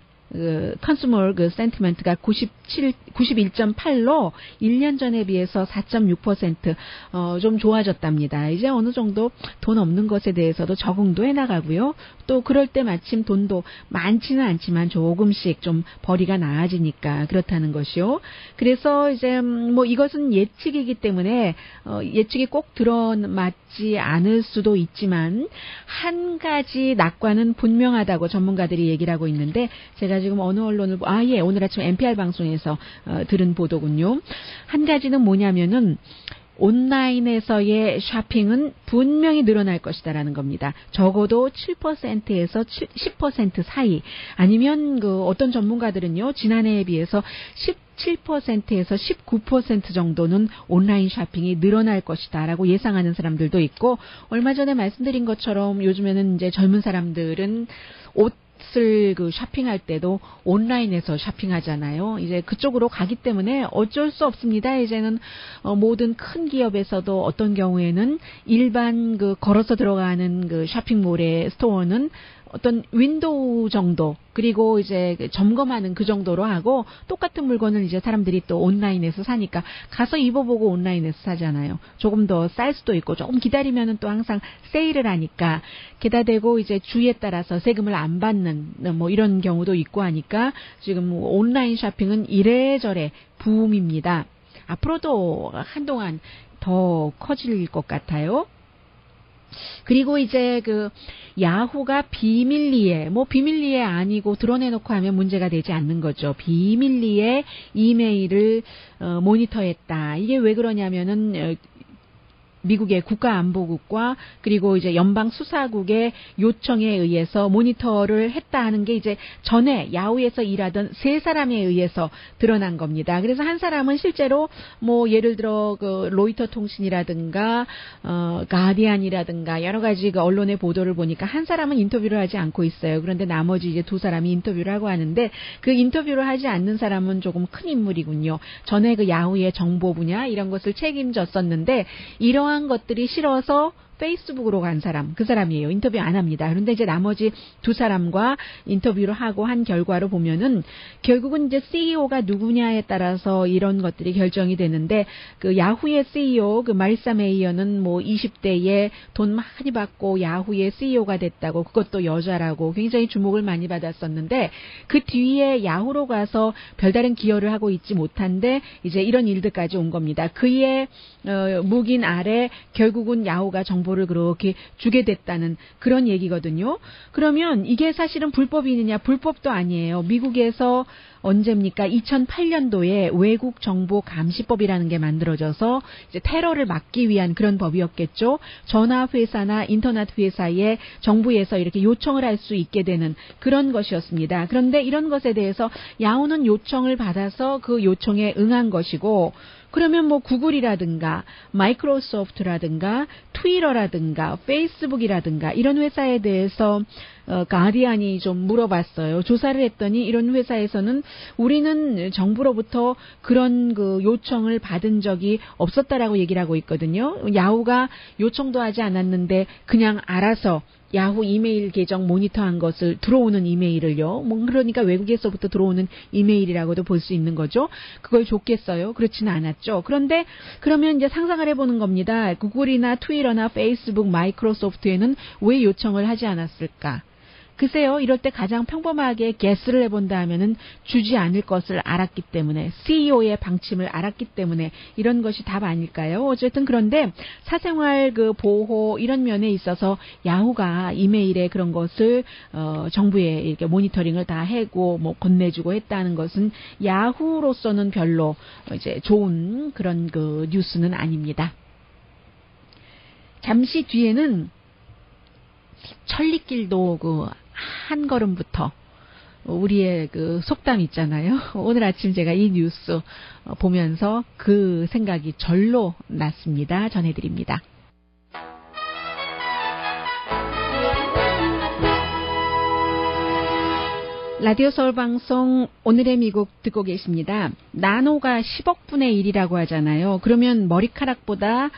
컨슈머 센티멘트가 91.8로 1년 전에 비해서 4.6% 좀 좋아졌답니다. 이제 어느 정도 돈 없는 것에 대해서도 적응도 해나가고요. 또 그럴 때 마침 돈도 많지는 않지만 조금씩 좀 벌이가 나아지니까 그렇다는 것이요. 그래서 이제 뭐 이것은 예측이기 때문에 예측이 꼭 들어맞지 않을 수도 있지만 한 가지 낙관은 분명하다고 전문가들이 얘기를 하고 있는데 제가 지금 어느 언론을 오늘 아침 NPR 방송에서 들은 보도군요. 한 가지는 뭐냐면은 온라인에서의 쇼핑은 분명히 늘어날 것이다라는 겁니다. 적어도 7%에서 10% 사이 아니면 어떤 전문가들은요. 지난해에 비해서 17%에서 19% 정도는 온라인 쇼핑이 늘어날 것이다라고 예상하는 사람들도 있고 얼마 전에 말씀드린 것처럼 요즘에는 이제 젊은 사람들은 옷을 쇼핑할 때도 온라인에서 쇼핑하잖아요. 이제 그쪽으로 가기 때문에 어쩔 수 없습니다. 이제는 모든 큰 기업에서도 어떤 경우에는 일반 걸어서 들어가는 쇼핑몰의 스토어는 어떤 윈도우 정도 그리고 이제 점검하는 그 정도로 하고 똑같은 물건을 이제 사람들이 또 온라인에서 사니까 가서 입어보고 온라인에서 사잖아요. 조금 더 쌀 수도 있고 조금 기다리면은 또 항상 세일을 하니까 게다 대고 이제 주에 따라서 세금을 안 받는 뭐 이런 경우도 있고 하니까 지금 온라인 쇼핑은 이래저래 붐입니다. 앞으로도 한동안 더 커질 것 같아요. 그리고 이제 야후가 비밀리에 아니고 드러내놓고 하면 문제가 되지 않는 거죠. 비밀리에 이메일을 모니터했다. 이게 왜 그러냐면은 미국의 국가안보국과 그리고 이제 연방수사국의 요청에 의해서 모니터를 했다 하는 게 이제 전에 야후에서 일하던 세 사람에 의해서 드러난 겁니다. 그래서 한 사람은 실제로 뭐 예를 들어 로이터 통신이라든가 가디안이라든가 여러 가지 언론의 보도를 보니까 한 사람은 인터뷰를 하지 않고 있어요. 그런데 나머지 이제 두 사람이 인터뷰를 하고 하는데 그 인터뷰를 하지 않는 사람은 조금 큰 인물이군요. 전에 야후의 정보 분야 이런 것을 책임졌었는데 이러한 것들이 싫어서 페이스북으로 간 사람, 그 사람이에요. 인터뷰 안 합니다. 그런데 이제 나머지 두 사람과 인터뷰를 하고 한 결과로 보면은 결국은 이제 CEO가 누구냐에 따라서 이런 것들이 결정이 되는데 야후의 CEO 마리사 메이어는 뭐 20대에 돈 많이 받고 야후의 CEO가 됐다고 그것도 여자라고 굉장히 주목을 많이 받았었는데 그 뒤에 야후로 가서 별다른 기여를 하고 있지 못한데 이제 이런 일들까지 온 겁니다. 그의 묵인 아래 결국은 야후가 정보를 그렇게 주게 됐다는 그런 얘기거든요. 그러면 이게 사실은 불법이느냐? 불법도 아니에요. 미국에서 언제입니까? 2008년도에 외국정보감시법이라는 게 만들어져서 이제 테러를 막기 위한 그런 법이었겠죠. 전화회사나 인터넷 회사에 정부에서 이렇게 요청을 할 수 있게 되는 그런 것이었습니다. 그런데 이런 것에 대해서 야후는 요청을 받아서 그 요청에 응한 것이고 그러면 뭐 구글이라든가 마이크로소프트라든가 트위터라든가 페이스북이라든가 이런 회사에 대해서 가디안이 좀 물어봤어요. 조사를 했더니 이런 회사에서는 우리는 정부로부터 그런 요청을 받은 적이 없었다라고 얘기를 하고 있거든요. 야후가 요청도 하지 않았는데 그냥 알아서 야후 이메일 계정 모니터한 것을 들어오는 이메일을요. 뭐 그러니까 외국에서부터 들어오는 이메일이라고도 볼 수 있는 거죠. 그걸 줬겠어요? 그렇지는 않았죠. 그런데 그러면 이제 상상을 해보는 겁니다. 구글이나 트위터나 페이스북, 마이크로소프트에는 왜 요청을 하지 않았을까? 글쎄요, 이럴 때 가장 평범하게 게스를 해본다 하면은 주지 않을 것을 알았기 때문에, CEO의 방침을 알았기 때문에 이런 것이 답 아닐까요? 어쨌든 그런데 사생활 그 보호 이런 면에 있어서 야후가 이메일에 그런 것을 정부에 이렇게 모니터링을 다 하고 뭐 건네주고 했다는 것은 야후로서는 별로 이제 좋은 그런 그 뉴스는 아닙니다. 잠시 뒤에는 천리길도 그 한 걸음부터 우리의 그 속담 있잖아요. 오늘 아침 제가 이 뉴스 보면서 그 생각이 절로 났습니다. 전해드립니다. 라디오 서울 방송 오늘의 미국 듣고 계십니다. 나노가 10억분의 1이라고 하잖아요. 그러면 머리카락보다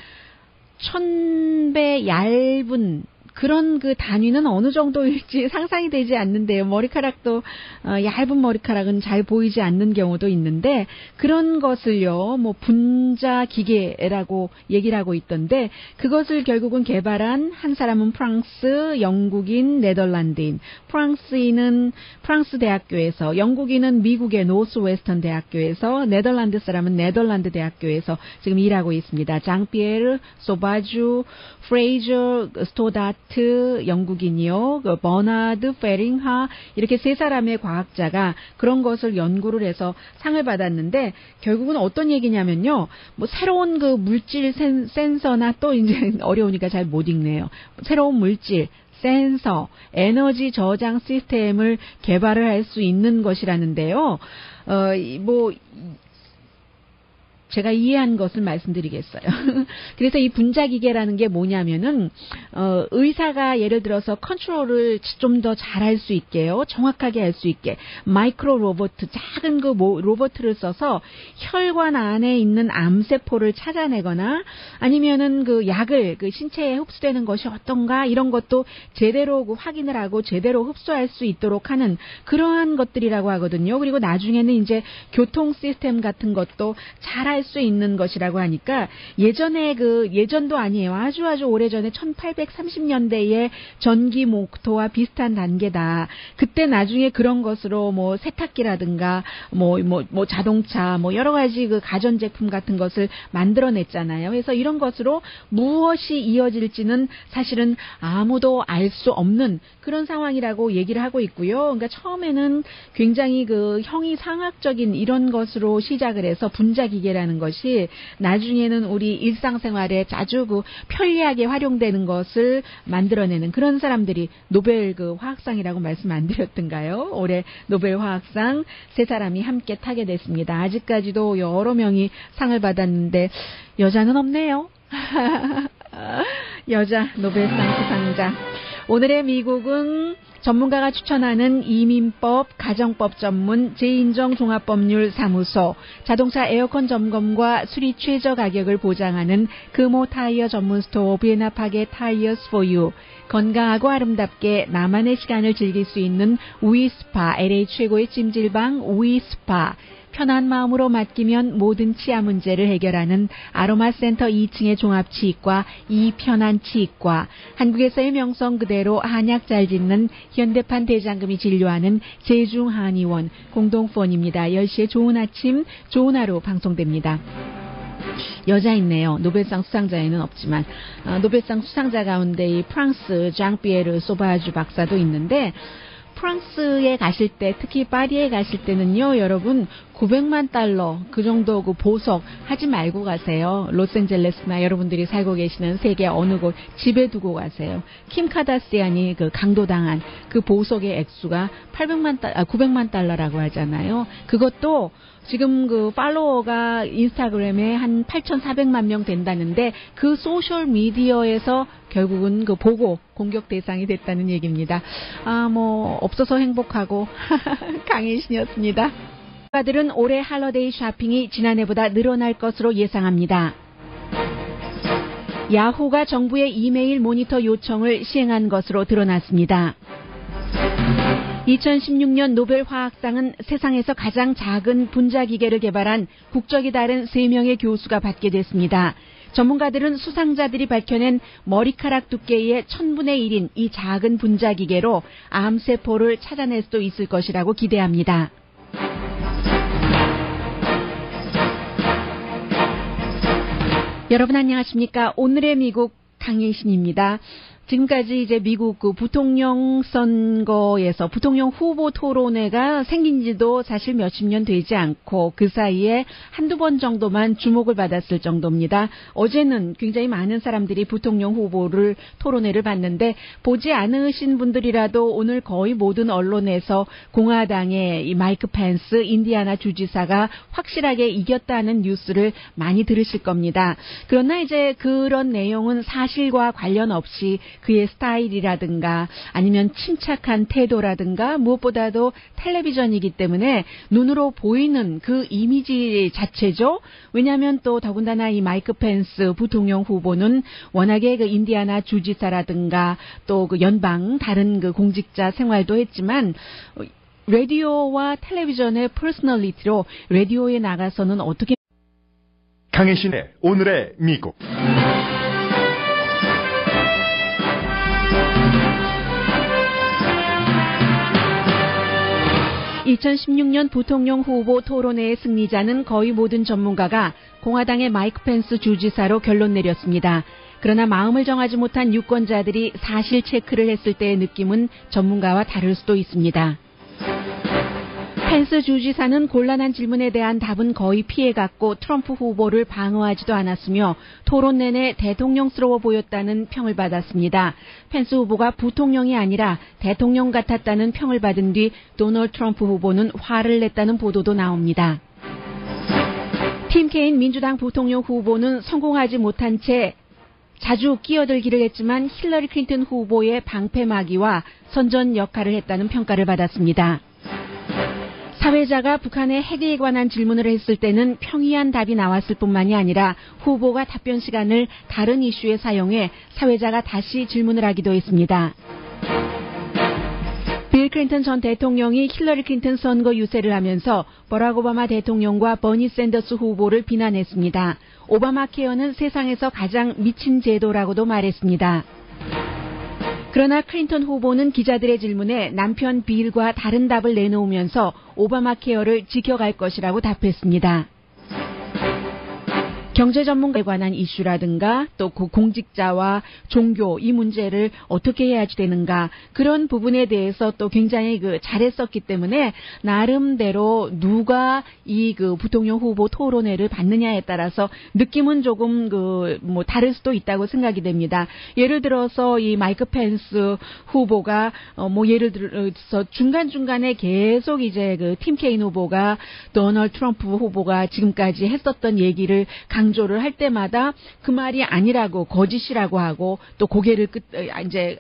1000배 얇은 그런 그 단위는 어느 정도일지 상상이 되지 않는데요. 머리카락도 얇은 머리카락은 잘 보이지 않는 경우도 있는데 그런 것을요, 뭐 분자 기계라고 얘기를 하고 있던데 그것을 결국은 개발한 한 사람은 프랑스, 영국인, 네덜란드인. 프랑스인은 프랑스 대학교에서, 영국인은 미국의 노스웨스턴 대학교에서, 네덜란드 사람은 네덜란드 대학교에서 지금 일하고 있습니다. 장피에르, 소바주, 프레이저, 스토다트 영국인이요, 그 버나드 페링하 이렇게 세 사람의 과학자가 그런 것을 연구를 해서 상을 받았는데 결국은 어떤 얘기냐면요, 뭐 새로운 그 물질 센서나 또 이제 어려우니까 잘 못 읽네요. 새로운 물질 센서, 에너지 저장 시스템을 개발을 할 수 있는 것이라는데요. 뭐 제가 이해한 것을 말씀드리겠어요. 그래서 이 분자기계라는 게 뭐냐면은 의사가 예를 들어서 컨트롤을 좀 더 잘할 수 있게요. 정확하게 할 수 있게 마이크로 로봇, 작은 그 로봇을 써서 혈관 안에 있는 암세포를 찾아내거나 아니면은 그 약을 그 신체에 흡수되는 것이 어떤가 이런 것도 제대로 그 확인을 하고 제대로 흡수할 수 있도록 하는 그러한 것들이라고 하거든요. 그리고 나중에는 이제 교통 시스템 같은 것도 잘할 수 있는 것이라고 하니까 예전도 아니에요. 아주 오래전에 1830년대의 전기 모터와 비슷한 단계다. 그때 나중에 그런 것으로 뭐 세탁기라든가 뭐 자동차 뭐 여러 가지 그 가전제품 같은 것을 만들어냈잖아요. 그래서 이런 것으로 무엇이 이어질지는 사실은 아무도 알 수 없는 그런 상황이라고 얘기를 하고 있고요. 그러니까 처음에는 굉장히 그 형이상학적인 이런 것으로 시작을 해서 분자기계라는 것이 나중에는 우리 일상생활에 아주 그 편리하게 활용되는 것을 만들어내는 그런 사람들이 노벨 그 화학상이라고 말씀 안 드렸던가요? 올해 노벨 화학상 세 사람이 함께 타게 됐습니다. 아직까지도 여러 명이 상을 받았는데 여자는 없네요. 여자 노벨상 수상자. 오늘의 미국은 전문가가 추천하는 이민법, 가정법 전문 제 인정 종합법률 사무소, 자동차 에어컨 점검과 수리 최저 가격을 보장하는 금호 타이어 전문 스토어 비에나파게 타이어스 포유, 건강하고 아름답게 나만의 시간을 즐길 수 있는 우이스파, LA 최고의 찜질방 우이스파, 편한 마음으로 맡기면 모든 치아 문제를 해결하는 아로마센터 2층의 종합치과 이편한치과, 한국에서의 명성 그대로 한약 잘 짓는 현대판 대장금이 진료하는 제중한의원 공동폰입니다. 10시에 좋은 아침, 좋은 하루 방송됩니다. 여자 있네요. 노벨상 수상자에는 없지만 노벨상 수상자 가운데 이 프랑스 장피에르 소바주 박사도 있는데 프랑스에 가실 때, 특히 파리에 가실 때는요, 여러분, 900만 달러, 그 정도 그 보석 하지 말고 가세요. 로스앤젤레스나 여러분들이 살고 계시는 세계 어느 곳 집에 두고 가세요. 킴 카다시안이 그 강도당한 그 보석의 액수가 900만 달러라고 하잖아요. 그것도 지금 그 팔로워가 인스타그램에 한 8,400만 명 된다는데 그 소셜 미디어에서 결국은 그 보고 공격 대상이 됐다는 얘기입니다. 뭐 없어서 행복하고 강혜신이었습니다. 가들은 올해 할러데이 쇼핑이 지난해보다 늘어날 것으로 예상합니다. 야후가 정부의 이메일 모니터 요청을 시행한 것으로 드러났습니다. 2016년 노벨 화학상은 세상에서 가장 작은 분자기계를 개발한 국적이 다른 3명의 교수가 받게 됐습니다. 전문가들은 수상자들이 밝혀낸 머리카락 두께의 1000분의 1인 이 작은 분자기계로 암세포를 찾아낼 수도 있을 것이라고 기대합니다. 여러분 안녕하십니까? 오늘의 미국 강혜신입니다. 지금까지 이제 미국 부통령 선거에서 부통령 후보 토론회가 생긴 지도 사실 몇십 년 되지 않고 그 사이에 한두 번 정도만 주목을 받았을 정도입니다. 어제는 굉장히 많은 사람들이 부통령 후보를 토론회를 봤는데 보지 않으신 분들이라도 오늘 거의 모든 언론에서 공화당의 이 마이크 펜스 인디애나 주지사가 확실하게 이겼다는 뉴스를 많이 들으실 겁니다. 그러나 이제 그런 내용은 사실과 관련 없이 그의 스타일이라든가 아니면 침착한 태도라든가 무엇보다도 텔레비전이기 때문에 눈으로 보이는 그 이미지 자체죠. 왜냐하면 또 더군다나 이 마이크 펜스 부통령 후보는 워낙에 그 인디애나 주지사라든가 또 그 연방 다른 그 공직자 생활도 했지만 라디오와 텔레비전의 퍼스널리티로 라디오에 나가서는 어떻게 강혜신의 오늘의 미국. 2016년 부통령 후보 토론회의 승리자는 거의 모든 전문가가 공화당의 마이크 펜스 주지사로 결론 내렸습니다. 그러나 마음을 정하지 못한 유권자들이 사실 체크를 했을 때의 느낌은 전문가와 다를 수도 있습니다. 펜스 주지사는 곤란한 질문에 대한 답은 거의 피해갔고 트럼프 후보를 방어하지도 않았으며 토론 내내 대통령스러워 보였다는 평을 받았습니다. 펜스 후보가 부통령이 아니라 대통령 같았다는 평을 받은 뒤 도널드 트럼프 후보는 화를 냈다는 보도도 나옵니다. 팀 케인 민주당 부통령 후보는 성공하지 못한 채 자주 끼어들기를 했지만 힐러리 클린턴 후보의 방패막이와 선전 역할을 했다는 평가를 받았습니다. 사회자가 북한의 핵에 관한 질문을 했을 때는 평이한 답이 나왔을 뿐만이 아니라 후보가 답변 시간을 다른 이슈에 사용해 사회자가 다시 질문을 하기도 했습니다. 빌 클린턴 전 대통령이 힐러리 클린턴 선거 유세를 하면서 버락 오바마 대통령과 버니 샌더스 후보를 비난했습니다. 오바마 케어는 세상에서 가장 미친 제도라고도 말했습니다. 그러나 클린턴 후보는 기자들의 질문에 남편 빌과 다른 답을 내놓으면서 오바마 케어를 지켜갈 것이라고 답했습니다. 경제 전문가에 관한 이슈라든가 또 그 공직자와 종교 이 문제를 어떻게 해야지 되는가 그런 부분에 대해서 또 굉장히 잘했었기 때문에 나름대로 누가 이 부통령 후보 토론회를 받느냐에 따라서 느낌은 조금 다를 수도 있다고 생각이 됩니다. 예를 들어서 이 마이크 펜스 후보가 예를 들어서 중간중간에 계속 이제 팀 케인 후보가 도널드 트럼프 후보가 지금까지 했었던 얘기를 강조를 할 때마다 그 말이 아니라고 거짓이라고 하고 또 고개를 이제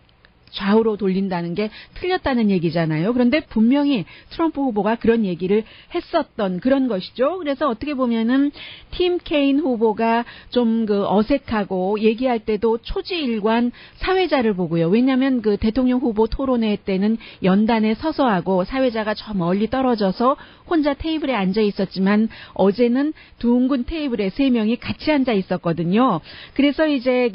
좌우로 돌린다는 게 틀렸다는 얘기잖아요. 그런데 분명히 트럼프 후보가 그런 얘기를 했었던 그런 것이죠. 그래서 어떻게 보면은 팀 케인 후보가 좀 어색하고 얘기할 때도 초지일관 사회자를 보고요. 왜냐하면 대통령 후보 토론회 때는 연단에 서서 하고 사회자가 저 멀리 떨어져서 혼자 테이블에 앉아 있었지만 어제는 둥근 테이블에 3명이 같이 앉아 있었거든요. 그래서 이제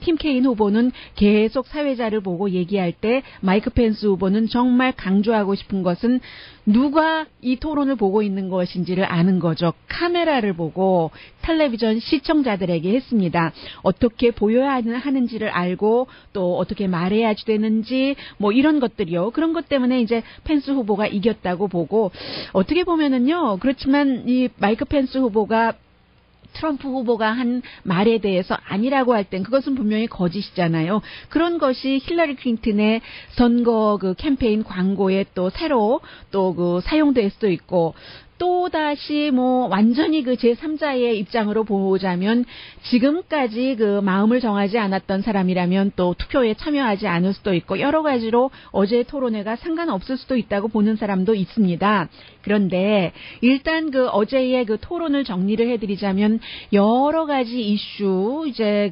팀 케인 후보는 계속 사회자를 보고 얘기할 때 마이크 펜스 후보는 정말 강조하고 싶은 것은 누가 이 토론을 보고 있는 것인지를 아는 거죠. 카메라를 보고 텔레비전 시청자들에게 했습니다. 어떻게 보여야 하는지를 알고 또 어떻게 말해야지 되는지 이런 것들이요. 그런 것 때문에 이제 펜스 후보가 이겼다고 보고 어떻게 보면은요. 그렇지만 이 마이크 펜스 후보가 트럼프 후보가 한 말에 대해서 아니라고 할 땐 그것은 분명히 거짓이잖아요. 그런 것이 힐러리 클린턴의 선거 캠페인 광고에 또 새로 또 사용될 수도 있고 또다시 완전히 제3자의 입장으로 보자면 지금까지 마음을 정하지 않았던 사람이라면 또 투표에 참여하지 않을 수도 있고 여러 가지로 어제 토론회가 상관없을 수도 있다고 보는 사람도 있습니다. 그런데 일단 어제의 토론을 정리를 해드리자면 여러 가지 이슈 이제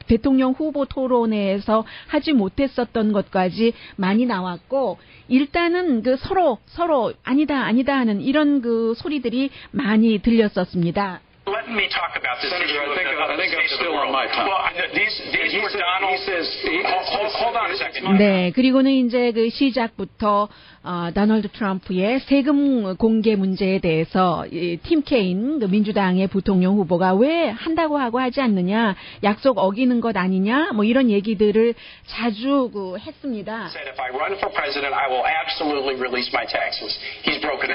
대통령 후보 토론회에서 하지 못했었던 것까지 많이 나왔고 일단은 서로 아니다 하는 이런 소리들이 많이 들렸었습니다. Let me talk about this Senator, issue I think I'm still on my time. Well, these were Donald. Hold on a second. 네, 그리고는 이제 그 시작부터 도널드 트럼프의 세금 공개 문제에 대해서 팀 케인 그 민주당의 부통령 후보가 왜 한다고 하고 하지 않느냐, 약속 어기는 것 아니냐, 뭐 이런 얘기들을 자주 했습니다. Said if I run for president, I will absolutely release my taxes. He's broken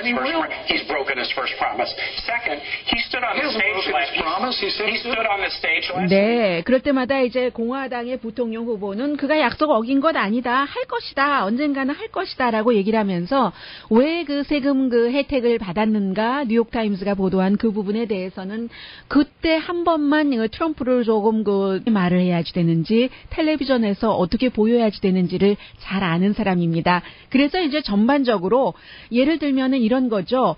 his first promise. Second, he stood on the stage last year. He stood on the stage last 네, 그럴 때마다 이제 공화당의 부통령 후보는 그가 약속 어긴 것 아니다, 할 것이다, 언젠가는 할 것이다라고 얘기를 하면서 왜 그 세금 그 혜택을 받았는가, 뉴욕타임스가 보도한 그 부분에 대해서는 그때 한 번만 트럼프를 조금 말을 해야지 되는지, 텔레비전에서 어떻게 보여야지 되는지를 잘 아는 사람입니다. 그래서 이제 전반적으로 예를 들면은 이런 거죠.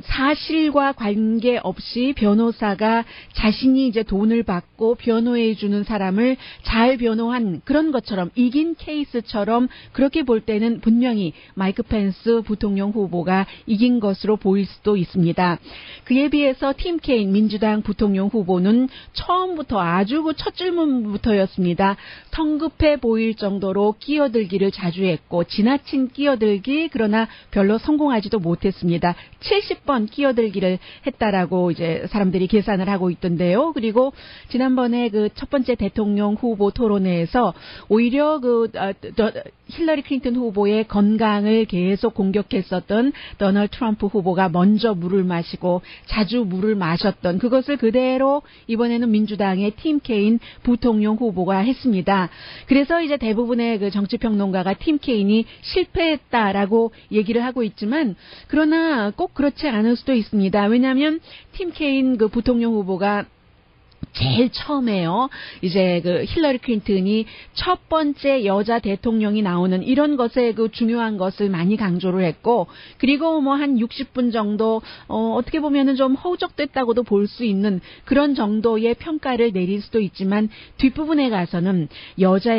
사실과 관계없이 변호사가 자신이 이제 돈을 받고 변호해 주는 사람을 잘 변호한 그런 것처럼, 이긴 케이스처럼 그렇게 볼 때는 분명히 마이크 펜스 부통령 후보가 이긴 것으로 보일 수도 있습니다. 그에 비해서 팀 케인 민주당 부통령 후보는 처음부터 아주 첫 질문부터였습니다. 성급해 보일 정도로 끼어들기를 자주 했고, 지나친 끼어들기, 그러나 별로 성공하지도 못했습니다. 70번 끼어들기를 했다라고 이제 사람들이 계산을 하고 있던데요. 그리고 지난번에 그 첫 번째 대통령 후보 토론회에서 오히려 힐러리 클린턴 후보의 건강을 계속 공격했었던 도널드 트럼프 후보가 먼저 물을 마시고 자주 물을 마셨던 그것을 그대로 이번에는 민주당의 팀 케인 부통령 후보가 했습니다. 그래서 이제 대부분의 그 정치평론가가 팀 케인이 실패했다라고 얘기를 하고 있지만, 그러나 꼭 그렇지 않을 수도 있습니다. 왜냐하면 팀 케인 그 부통령 후보가 제일 처음에요, 이제 그 힐러리 클린턴이 첫 번째 여자 대통령이 나오는 이런 것에 그 중요한 것을 많이 강조를 했고, 그리고 뭐 한 60분 정도 어떻게 보면은 좀 허우적됐다고도 볼 수 있는 그런 정도의 평가를 내릴 수도 있지만, 뒷부분에 가서는 여자의